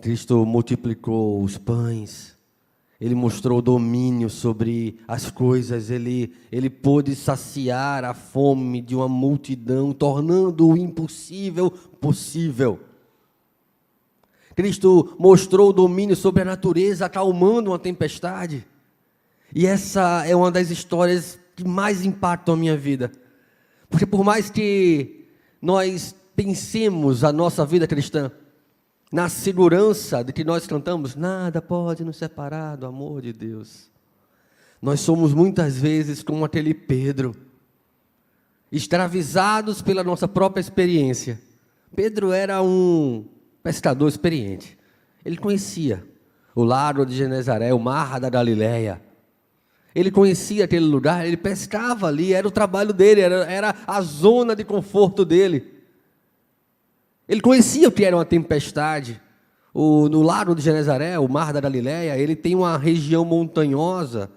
Cristo multiplicou os pães, Ele mostrou domínio sobre as coisas, Ele pôde saciar a fome de uma multidão, tornando o impossível possível. Cristo mostrou o domínio sobre a natureza, acalmando uma tempestade. E essa é uma das histórias que mais impactam a minha vida. Porque por mais que nós pensemos a nossa vida cristã na segurança de que nós cantamos, nada pode nos separar do amor de Deus. Nós somos muitas vezes como aquele Pedro, escravizados pela nossa própria experiência. Pedro era um pescador experiente. Ele conhecia o lago de Genezaré, o mar da Galileia. Ele conhecia aquele lugar, ele pescava ali, era o trabalho dele, era a zona de conforto dele. Ele conhecia o que era uma tempestade. No lago de Genezaré, o mar da Galileia, ele tem uma região montanhosa,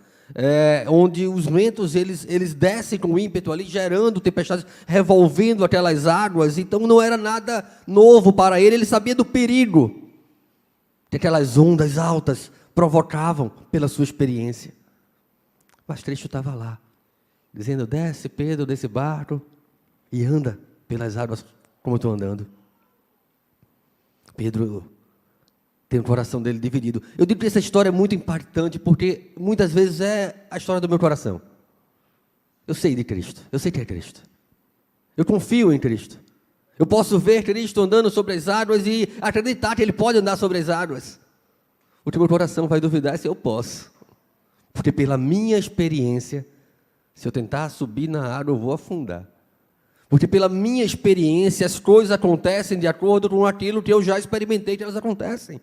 onde os ventos eles descem com ímpeto ali, gerando tempestades, revolvendo aquelas águas. Então não era nada novo para ele, ele sabia do perigo que aquelas ondas altas provocavam pela sua experiência. Mas Cristo estava lá, dizendo, desce Pedro desse barco e anda pelas águas como eu estou andando. Pedro tem o coração dele dividido. Eu digo que essa história é muito impactante, porque muitas vezes é a história do meu coração. Eu sei de Cristo, eu sei que é Cristo. Eu confio em Cristo. Eu posso ver Cristo andando sobre as águas e acreditar que Ele pode andar sobre as águas. O que meu coração vai duvidar é se eu posso. Porque pela minha experiência, se eu tentar subir na água, eu vou afundar. Porque pela minha experiência, as coisas acontecem de acordo com aquilo que eu já experimentei que elas acontecem.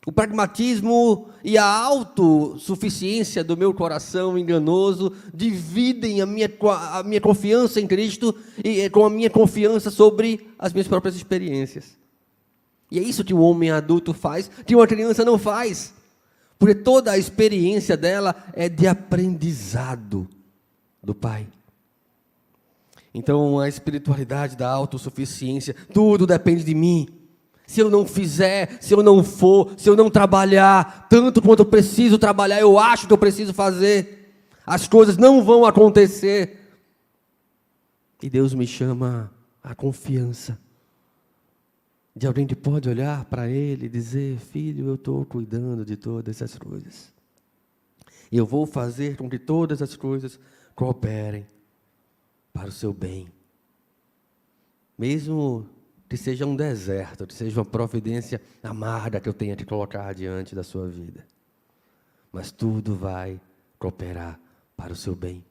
O pragmatismo e a autossuficiência do meu coração enganoso dividem a minha confiança em Cristo e com a minha confiança sobre as minhas próprias experiências. E é isso que o homem adulto faz, que uma criança não faz. Porque toda a experiência dela é de aprendizado do Pai. Então, a espiritualidade da autossuficiência, tudo depende de mim. Se eu não fizer, se eu não for, se eu não trabalhar, tanto quanto eu preciso trabalhar, eu acho que eu preciso fazer, as coisas não vão acontecer. E Deus me chama à confiança de alguém que pode olhar para Ele e dizer, filho, eu estou cuidando de todas essas coisas. E eu vou fazer com que todas as coisas cooperem para o seu bem. Mesmo que seja um deserto, que seja uma providência amarga que eu tenha que colocar diante da sua vida. Mas tudo vai cooperar para o seu bem.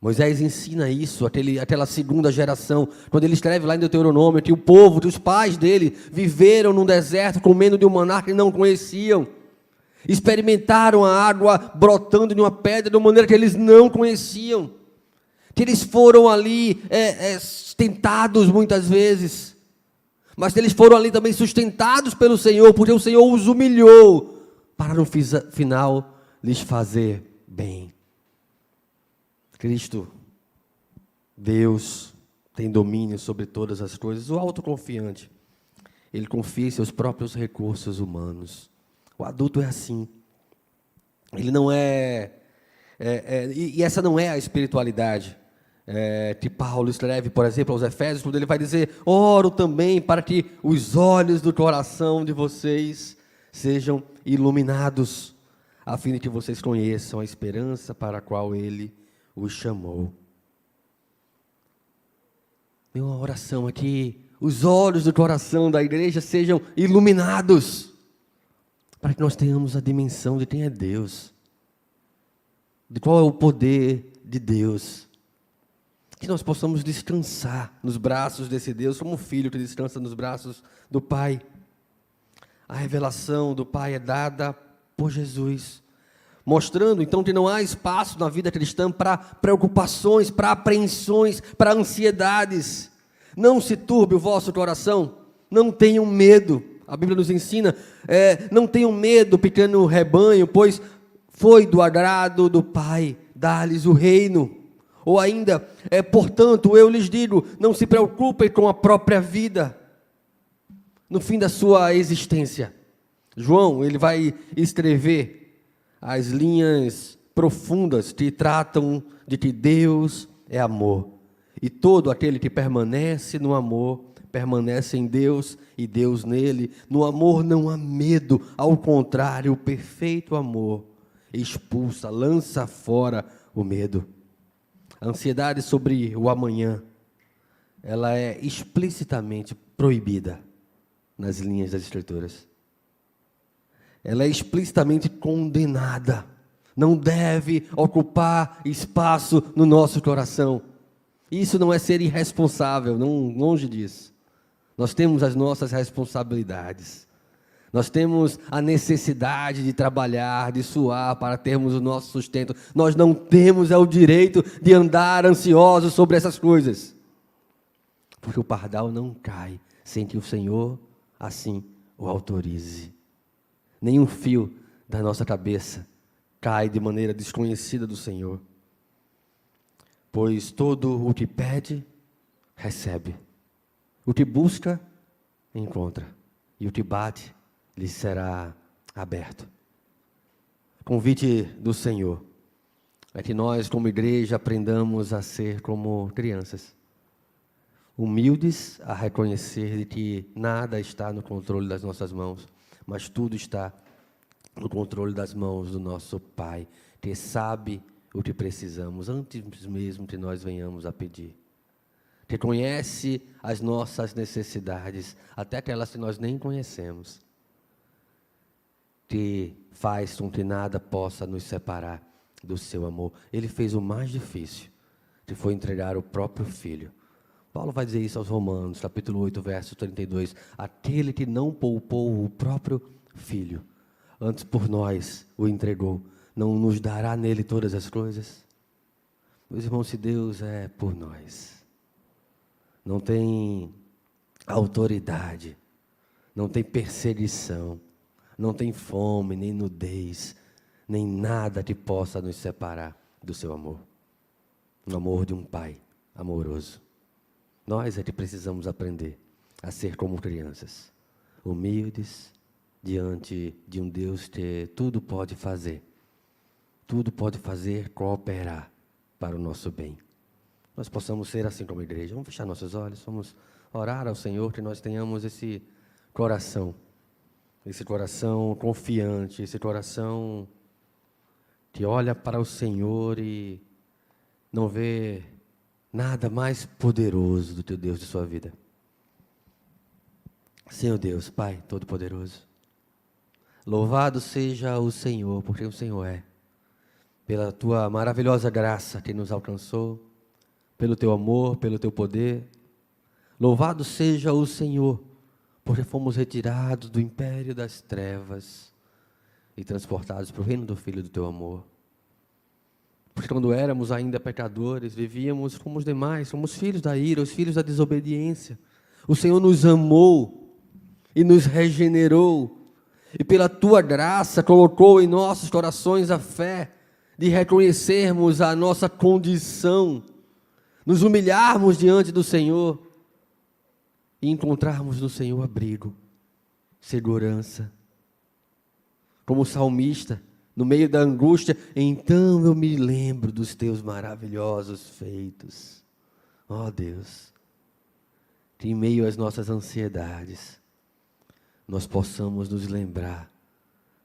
Moisés ensina isso, aquela segunda geração, quando ele escreve lá em Deuteronômio, que o povo, que os pais dele, viveram num deserto comendo de um maná que não conheciam. Experimentaram a água brotando de uma pedra de uma maneira que eles não conheciam. Que eles foram ali tentados muitas vezes. Mas eles foram ali também sustentados pelo Senhor, porque o Senhor os humilhou, para no final lhes fazer bem. Cristo, Deus, tem domínio sobre todas as coisas. O autoconfiante, ele confia em seus próprios recursos humanos. O adulto é assim. Ele não e essa não é a espiritualidade que Paulo escreve, por exemplo, aos Efésios, quando ele vai dizer, oro também para que os olhos do coração de vocês sejam iluminados, a fim de que vocês conheçam a esperança para a qual Ele os chamou. Minha oração é que os olhos do coração da igreja sejam iluminados, para que nós tenhamos a dimensão de quem é Deus, de qual é o poder de Deus, que nós possamos descansar nos braços desse Deus, como um filho que descansa nos braços do Pai. A revelação do Pai é dada por Jesus, mostrando então que não há espaço na vida cristã para preocupações, para apreensões, para ansiedades. Não se turbe o vosso coração, não tenham medo. A Bíblia nos ensina, não tenham medo, pequeno rebanho, pois foi do agrado do Pai dar-lhes o reino. Ou ainda, portanto, eu lhes digo, não se preocupem com a própria vida. no fim da sua existência. João, ele vai escrever as linhas profundas que tratam de que Deus é amor. E todo aquele que permanece no amor, permanece em Deus e Deus nele. No amor não há medo, ao contrário, o perfeito amor expulsa, lança fora o medo. A ansiedade sobre o amanhã, ela é explicitamente proibida nas linhas das Escrituras. Ela é explicitamente condenada. Não deve ocupar espaço no nosso coração. Isso não é ser irresponsável, não, longe disso. Nós temos as nossas responsabilidades. Nós temos a necessidade de trabalhar, de suar para termos o nosso sustento. Nós não temos o direito de andar ansiosos sobre essas coisas. Porque o pardal não cai sem que o Senhor assim o autorize. Nenhum fio da nossa cabeça cai de maneira desconhecida do Senhor. Pois todo o que pede, recebe. O que busca, encontra. E o que bate, lhe será aberto. O convite do Senhor é que nós, como igreja, aprendamos a ser como crianças. Humildes a reconhecer de que nada está no controle das nossas mãos, mas tudo está no controle das mãos do nosso Pai, que sabe o que precisamos, antes mesmo que nós venhamos a pedir. Que conhece as nossas necessidades, até aquelas que nós nem conhecemos. Que faz com que nada possa nos separar do seu amor. Ele fez o mais difícil, que foi entregar o próprio Filho. Paulo vai dizer isso aos Romanos, capítulo 8, verso 32. Aquele que não poupou o próprio Filho, antes por nós o entregou, não nos dará nele todas as coisas? Meus irmãos, se Deus é por nós, não tem autoridade, não tem perseguição, não tem fome, nem nudez, nem nada que possa nos separar do seu amor. O amor de um Pai amoroso. Nós é que precisamos aprender a ser como crianças, humildes, diante de um Deus que tudo pode fazer cooperar para o nosso bem. Nós possamos ser assim como igreja. Vamos fechar nossos olhos, vamos orar ao Senhor, que nós tenhamos esse coração confiante, esse coração que olha para o Senhor e não vê nada mais poderoso do que o Deus de sua vida. Senhor Deus, Pai Todo-Poderoso, louvado seja o Senhor, porque o Senhor é, pela Tua maravilhosa graça que nos alcançou, pelo Teu amor, pelo Teu poder. Louvado seja o Senhor, porque fomos retirados do império das trevas e transportados para o reino do Filho do Teu amor. Porque quando éramos ainda pecadores, vivíamos como os demais, somos filhos da ira, os filhos da desobediência. O Senhor nos amou e nos regenerou, e pela Tua graça colocou em nossos corações a fé de reconhecermos a nossa condição, nos humilharmos diante do Senhor e encontrarmos no Senhor abrigo, segurança. Como o salmista, no meio da angústia, então eu me lembro dos Teus maravilhosos feitos. Ó Deus, que em meio às nossas ansiedades, nós possamos nos lembrar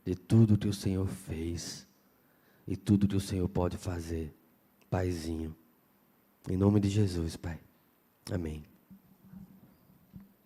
de tudo que o Senhor fez e tudo que o Senhor pode fazer, Paizinho. Em nome de Jesus, Pai. Amém.